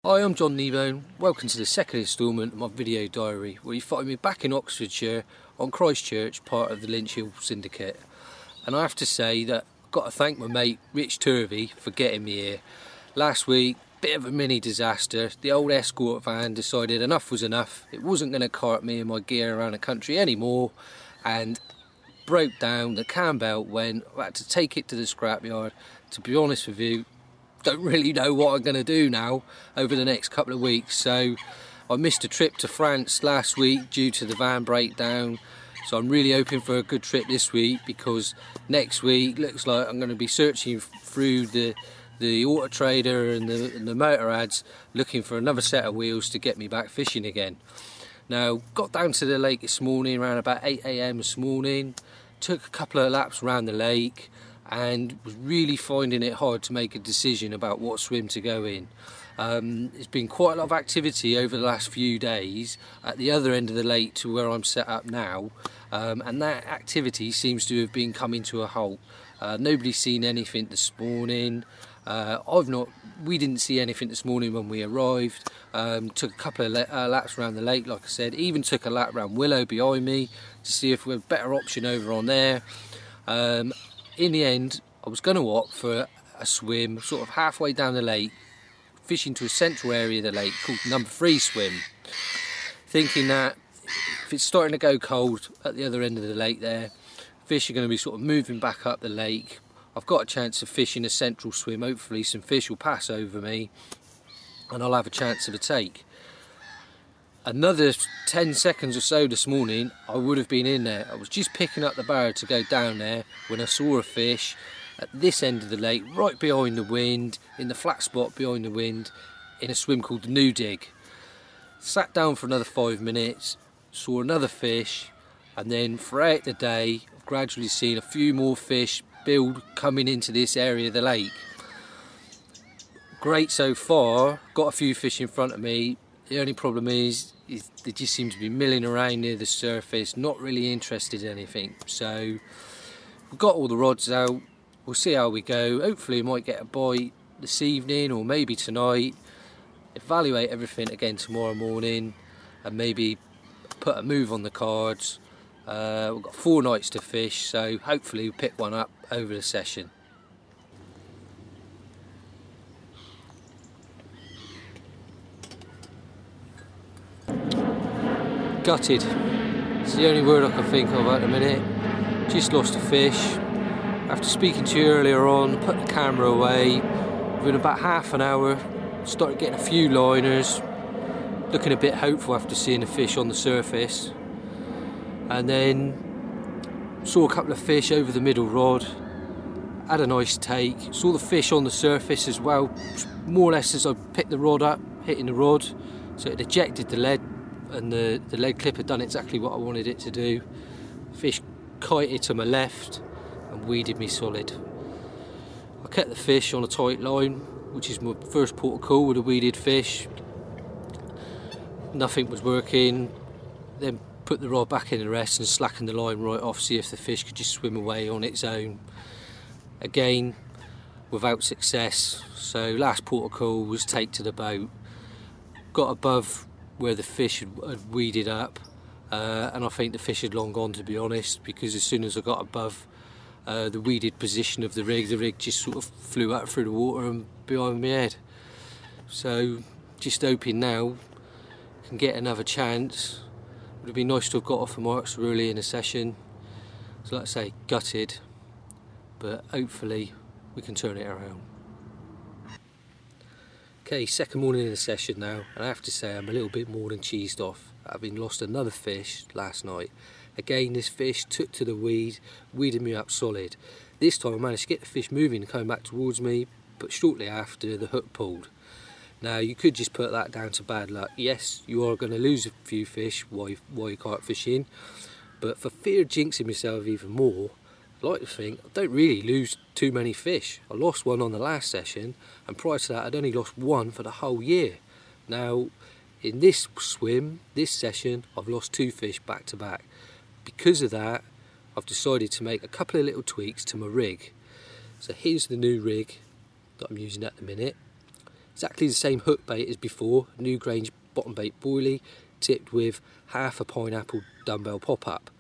Hi, I'm John Kneebone. Welcome to the second instalment of my video diary, where you find me back in Oxfordshire on Christchurch, part of the Lynch Hill Syndicate. And I have to say that I've got to thank my mate Rich Turvey for getting me here. Last week, bit of a mini disaster. The old escort van decided enough was enough. It wasn't going to cart me and my gear around the country anymore, and broke down. The cam belt went. I had to take it to the scrapyard. To be honest with you, don't really know what I'm going to do now over the next couple of weeks. So I missed a trip to France last week due to the van breakdown, so I'm really hoping for a good trip this week, because next week looks like I'm going to be searching through the Auto Trader and the motor ads looking for another set of wheels to get me back fishing again. Now, got down to the lake this morning around about 8 AM this morning, took a couple of laps around the lake, and was really finding it hard to make a decision about what swim to go in. There's been quite a lot of activity over the last few days at the other end of the lake to where I'm set up now, and that activity seems to have been coming to a halt. Nobody's seen anything this morning. We didn't see anything this morning when we arrived. Took a couple of laps around the lake, like I said. Even took a lap around Willow behind me to see if we had a better option over on there. In the end, I was going to opt for a swim sort of halfway down the lake, fishing to a central area of the lake called number 3 swim, thinking that if it's starting to go cold at the other end of the lake there, fish are going to be sort of moving back up the lake. I've got a chance of fishing a central swim. Hopefully some fish will pass over me and I'll have a chance of a take. Another 10 seconds or so this morning, I would have been in there. I was just picking up the barrow to go down there when I saw a fish at this end of the lake, right behind the wind, in the flat spot behind the wind, in a swim called the New Dig. Sat down for another 5 minutes, saw another fish, and then throughout the day I've gradually seen a few more fish build coming into this area of the lake. Great so far, got a few fish in front of me. The only problem is they just seem to be milling around near the surface, not really interested in anything. So we've got all the rods out, we'll see how we go. Hopefully we might get a bite this evening or maybe tonight. Evaluate everything again tomorrow morning and maybe put a move on the cards. We've got 4 nights to fish, so hopefully we'll pick one up over the session. Gutted. It's the only word I can think of at the minute. Just lost a fish. After speaking to you earlier on, put the camera away. Within about half an hour, started getting a few liners. Looking a bit hopeful after seeing a fish on the surface. And then saw a couple of fish over the middle rod. Had a nice take. Saw the fish on the surface as well, more or less as I picked the rod up, hitting the rod. So it ejected the lead, and the lead clip had done exactly what I wanted it to do. Fish kited to my left and weeded me solid. I kept the fish on a tight line, which is my first port of call with a weeded fish. Nothing was working. Then put the rod back in the rest and slackened the line right off, see if the fish could just swim away on its own. Again, without success. So last port of call was take to the boat. Got above where the fish had weeded up, and I think the fish had long gone, to be honest, because as soon as I got above the weeded position of the rig just sort of flew out through the water and behind my head. So just hoping now I can get another chance. It would be nice to have got off the marks early in the session. So like I say, gutted, but hopefully we can turn it around. Okay, second morning in the session now, and I have to say I'm a little bit more than cheesed off, having lost another fish last night. Again, this fish took to the weed, weeded me up solid. This time I managed to get the fish moving and coming back towards me, but shortly after the hook pulled. Now you could just put that down to bad luck. Yes, you are going to lose a few fish while you carp fishing, but for fear of jinxing myself even more, I like to think I don't really lose too many fish. I lost one on the last session, and prior to that I'd only lost one for the whole year. Now in this swim, this session, I've lost 2 fish back to back. Because of that, I've decided to make a couple of little tweaks to my rig. So here's the new rig that I'm using at the minute. Exactly the same hook bait as before, Newgrange bottom bait boilie, tipped with half a pineapple dumbbell pop-up.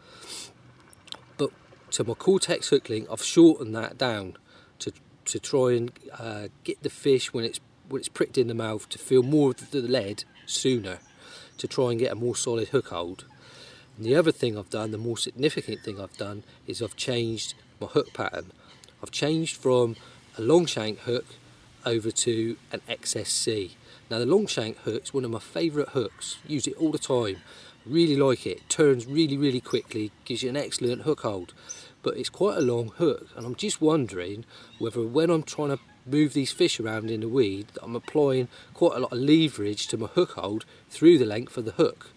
But to my Cortex hook link, I've shortened that down to try and get the fish when it's pricked in the mouth to feel more of the lead sooner, to try and get a more solid hook hold. And the other thing I've done, the more significant thing I've done, is I've changed my hook pattern. I've changed from a long shank hook over to an XSC. Now the long shank hook's one of my favourite hooks, use it all the time, really like it, turns really quickly, gives you an excellent hook hold, but it's quite a long hook, and I'm just wondering whether when I'm trying to move these fish around in the weed that I'm applying quite a lot of leverage to my hook hold through the length of the hook.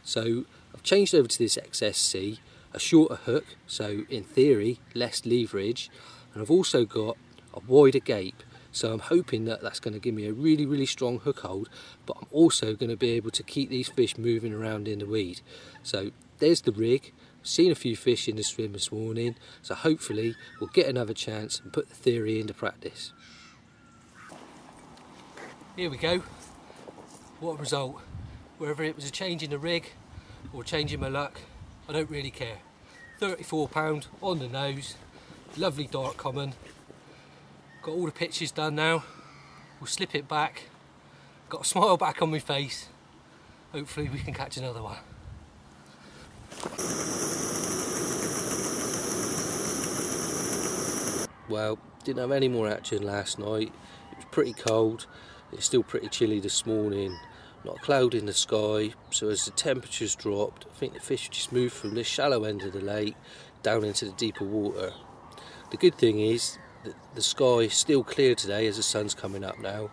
So I've changed over to this XSC, a shorter hook, so in theory less leverage, and I've also got a wider gape, so I'm hoping that that's going to give me a really strong hook hold, but I'm also going to be able to keep these fish moving around in the weed. So there's the rig. Seen a few fish in the swim this morning, so hopefully we'll get another chance and put the theory into practice. Here we go. What a result. Whether it was a change in the rig or changing my luck, I don't really care. £34 on the nose, lovely dark common. Got all the pictures done now. We'll slip it back. Got a smile back on my face. Hopefully we can catch another one. Well, didn't have any more action last night. It was pretty cold. It's still pretty chilly this morning. Not a cloud in the sky, so as the temperatures dropped, I think the fish just moved from the shallow end of the lake down into the deeper water. The good thing is that the sky is still clear today as the sun's coming up now,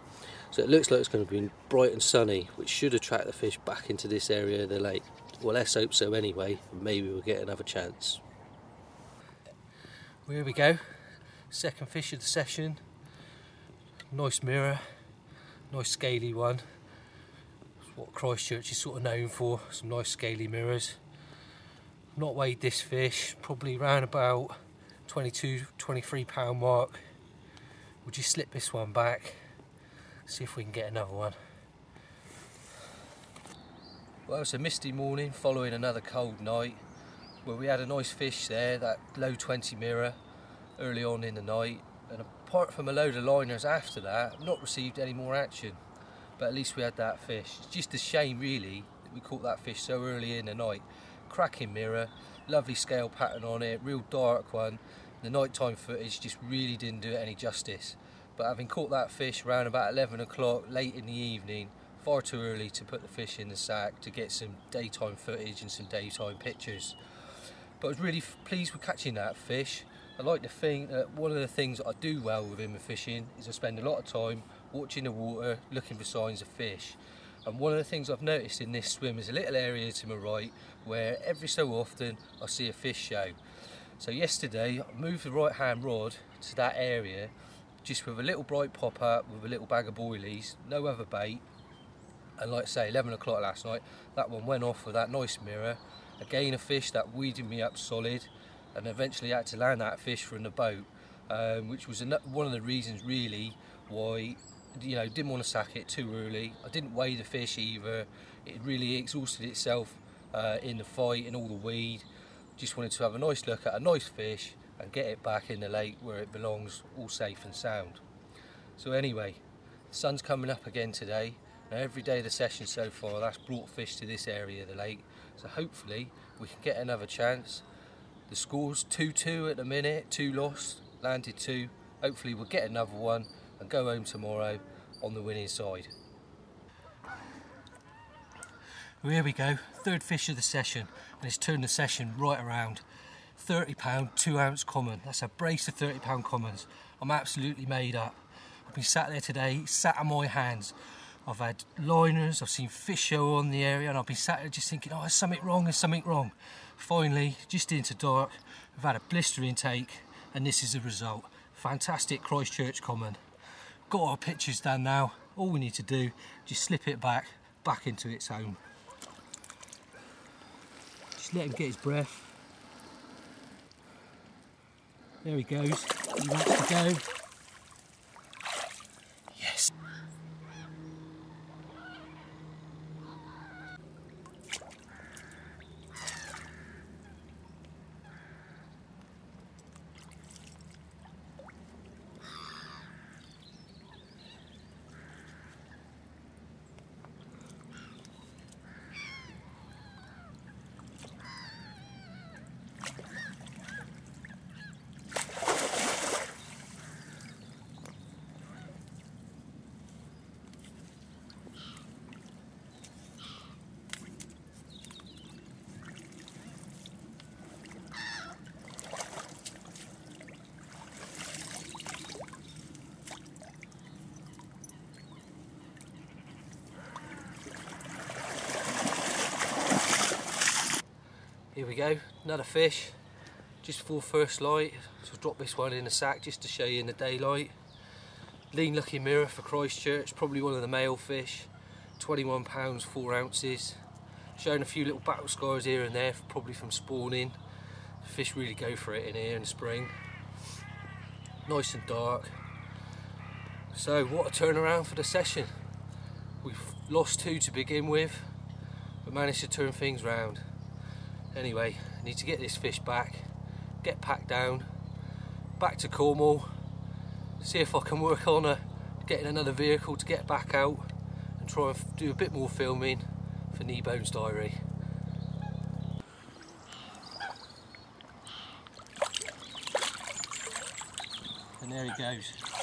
so it looks like it's going to be bright and sunny, which should attract the fish back into this area of the lake. Well, let's hope so anyway, and maybe we'll get another chance. Well, here we go, second fish of the session. Nice mirror, nice scaly one. What Christchurch is sort of known for, some nice scaly mirrors. Not weighed this fish, probably around about 22-23 pound mark. We'll just slip this one back, see if we can get another one. Well, it's a misty morning following another cold night where we had a nice fish there, that low 20 mirror, early on in the night, and apart from a load of liners after that, I've not received any more action. But at least we had that fish. It's just a shame really that we caught that fish so early in the night. Cracking mirror, lovely scale pattern on it, real dark one. The nighttime footage just really didn't do it any justice. But having caught that fish around about 11 o'clock late in the evening, far too early to put the fish in the sack to get some daytime footage and some daytime pictures. But I was really pleased with catching that fish. I like to think that one of the things that I do well within my fishing is I spend a lot of time watching the water, looking for signs of fish. And one of the things I've noticed in this swim is a little area to my right where every so often I see a fish show. So yesterday I moved the right hand rod to that area just with a little bright pop up with a little bag of boilies, no other bait. And like I say, 11 o'clock last night, that one went off with that nice mirror. Again a fish that weeded me up solid, and eventually had to land that fish from the boat, which was one of the reasons really why, you know, didn't want to sack it too early. I didn't weigh the fish either. It really exhausted itself in the fight and all the weed. Just wanted to have a nice look at a nice fish and get it back in the lake where it belongs, all safe and sound. So anyway, the sun's coming up again today. Now every day of the session so far, that's brought fish to this area of the lake. So hopefully we can get another chance. The score's 2-2 at the minute, 2 lost, landed 2. Hopefully we'll get another one and go home tomorrow on the winning side. Well, here we go, third fish of the session, and it's turned the session right around. £30, 2 ounce common. That's a brace of £30 commons. I'm absolutely made up. I've been sat there today, sat on my hands. I've had liners, I've seen fish show on the area, and I've been sat there just thinking, oh, there's something wrong, there's something wrong. Finally, just into dark, I've had a blistering take, and this is the result. Fantastic Christchurch common. Got our pictures done now. All we need to do, just slip it back into its home. Just let him get his breath. There he goes. He wants to go. Yes. go, another fish, just before first light. So I'll drop this one in a sack just to show you in the daylight. Lean lucky mirror for Christchurch, probably one of the male fish, 21 pounds 4 ounces. Showing a few little battle scars here and there, probably from spawning. The fish really go for it in here in the spring. Nice and dark. So what a turnaround for the session. We've lost 2 to begin with, but managed to turn things round. Anyway, I need to get this fish back, get packed down, back to Cornwall, see if I can work on getting another vehicle to get back out and try and do a bit more filming for Kneebone's diary. And there he goes.